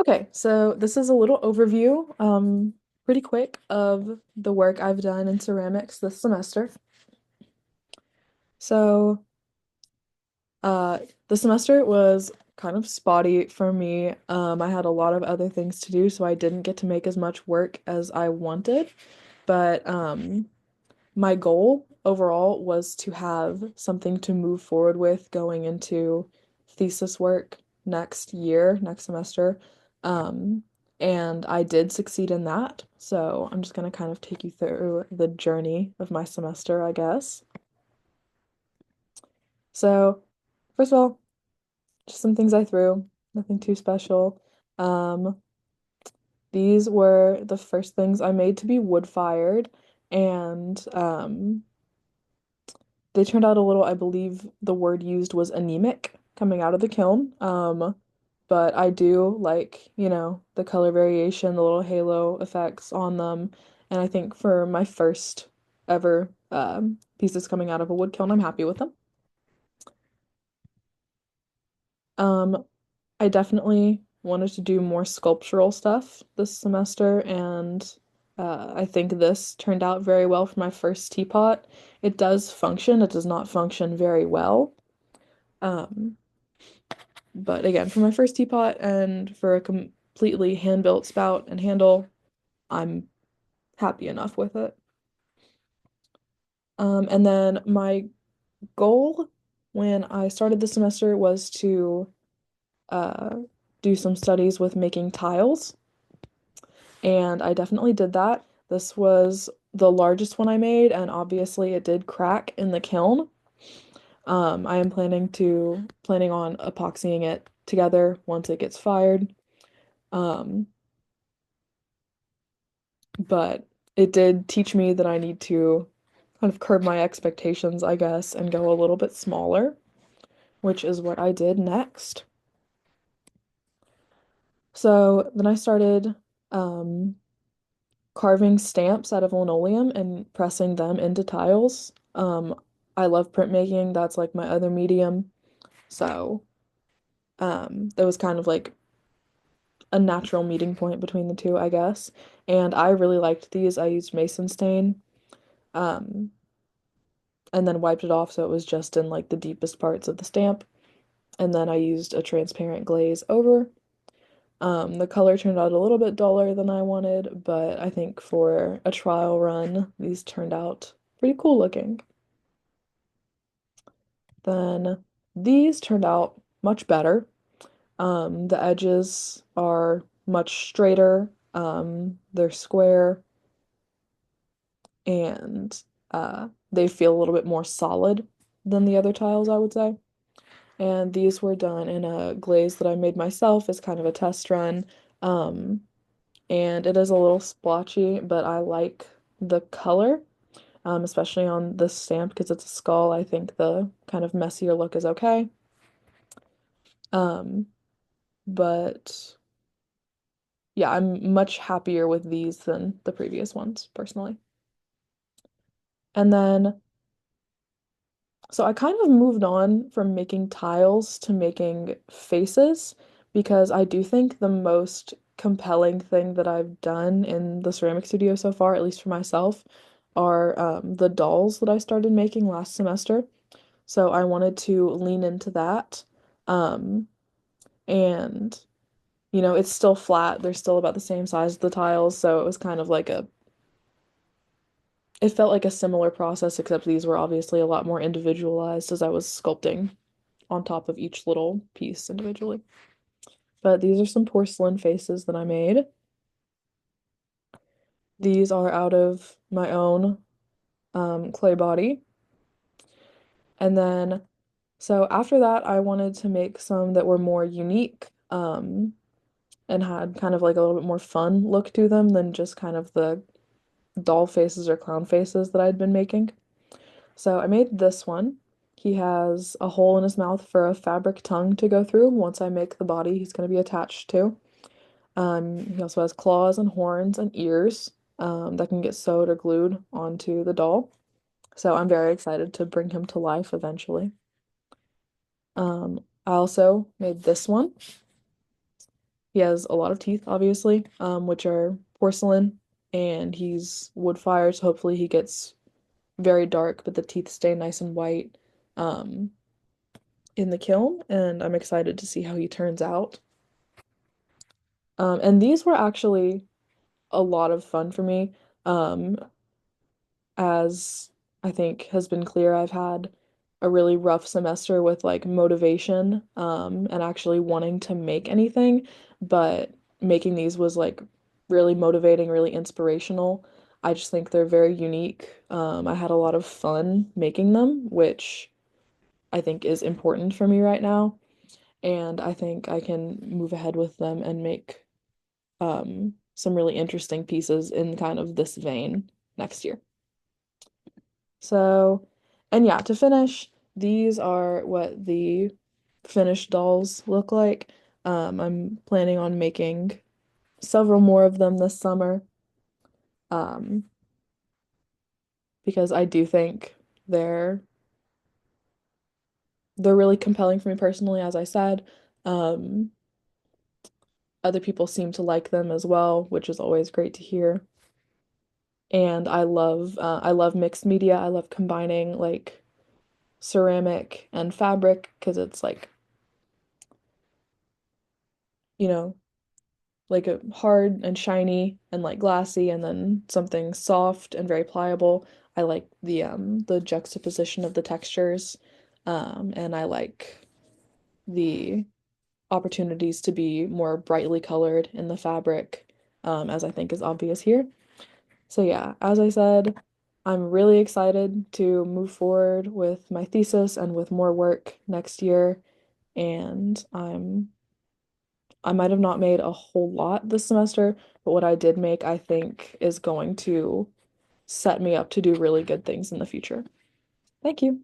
Okay, so this is a little overview, pretty quick of the work I've done in ceramics this semester. So, uh, the semester was kind of spotty for me. I had a lot of other things to do, so I didn't get to make as much work as I wanted. But my goal overall was to have something to move forward with going into thesis work next year, next semester. Um, and I did succeed in that. So I'm just going to kind of take you through the journey of my semester, I guess. So, first of all, just some things I threw, nothing too special. Um, these were the first things I made to be wood-fired, and they turned out a little, I believe the word used was anemic coming out of the kiln. But I do like, the color variation, the little halo effects on them. And I think for my first ever pieces coming out of a wood kiln, I'm happy with them. Um, I definitely wanted to do more sculptural stuff this semester, and I think this turned out very well for my first teapot. It does function, it does not function very well. Um, but again, for my first teapot and for a completely hand-built spout and handle, I'm happy enough with it. And then my goal when I started the semester was to uh, do some studies with making tiles, and I definitely did that. This was the largest one I made, and obviously it did crack in the kiln. I am planning on epoxying it together once it gets fired. Um, but it did teach me that I need to kind of curb my expectations, I guess, and go a little bit smaller, which is what I did next. So then I started um, carving stamps out of linoleum and pressing them into tiles. I love printmaking, that's like my other medium. So that was kind of like a natural meeting point between the two, I guess. And I really liked these. I used Mason stain. Um, and then wiped it off so it was just in like the deepest parts of the stamp. And then I used a transparent glaze over. The color turned out a little bit duller than I wanted, but I think for a trial run, these turned out pretty cool looking. Then these turned out much better. The edges are much straighter, they're square, and they feel a little bit more solid than the other tiles, I would say. And these were done in a glaze that I made myself as kind of a test run. Um, and it is a little splotchy, but I like the color, especially on this stamp because it's a skull. I think the kind of messier look is okay. Um, but yeah, I'm much happier with these than the previous ones, personally. And then so I kind of moved on from making tiles to making faces because I do think the most compelling thing that I've done in the ceramic studio so far, at least for myself, are the dolls that I started making last semester. So I wanted to lean into that. Um, and it's still flat. They're still about the same size as the tiles, so it was kind of like it felt like a similar process, except these were obviously a lot more individualized as I was sculpting on top of each little piece individually. But these are some porcelain faces that I made. These are out of my own clay body. And then, so after that, I wanted to make some that were more unique, and had kind of like a little bit more fun look to them than just kind of the doll faces or clown faces that I'd been making. So I made this one. He has a hole in his mouth for a fabric tongue to go through once I make the body he's going to be attached to. He also has claws and horns and ears that can get sewed or glued onto the doll. So I'm very excited to bring him to life eventually. I also made this one. He has a lot of teeth, obviously, which are porcelain, and he's wood fired, so hopefully he gets very dark, but the teeth stay nice and white um, in the kiln, and I'm excited to see how he turns out. And these were actually a lot of fun for me. Um, as I think has been clear, I've had a really rough semester with like motivation, and actually wanting to make anything, but making these was like really motivating, really inspirational. I just think they're very unique. I had a lot of fun making them, which I think is important for me right now, and I think I can move ahead with them and make some really interesting pieces in kind of this vein next year. So, and yeah, to finish, these are what the finished dolls look like. I'm planning on making several more of them this summer, um, because I do think they're they're really compelling for me personally, as I said. Um, Other people seem to like them as well, which is always great to hear. And I love mixed media. I love combining like ceramic and fabric because it's like, you know, like a hard and shiny and like glassy and then something soft and very pliable. I like the juxtaposition of the textures. And I like the opportunities to be more brightly colored in the fabric, as I think is obvious here. So yeah, as I said, I'm really excited to move forward with my thesis and with more work next year, and I might have not made a whole lot this semester, but what I did make, I think, is going to set me up to do really good things in the future. Thank you.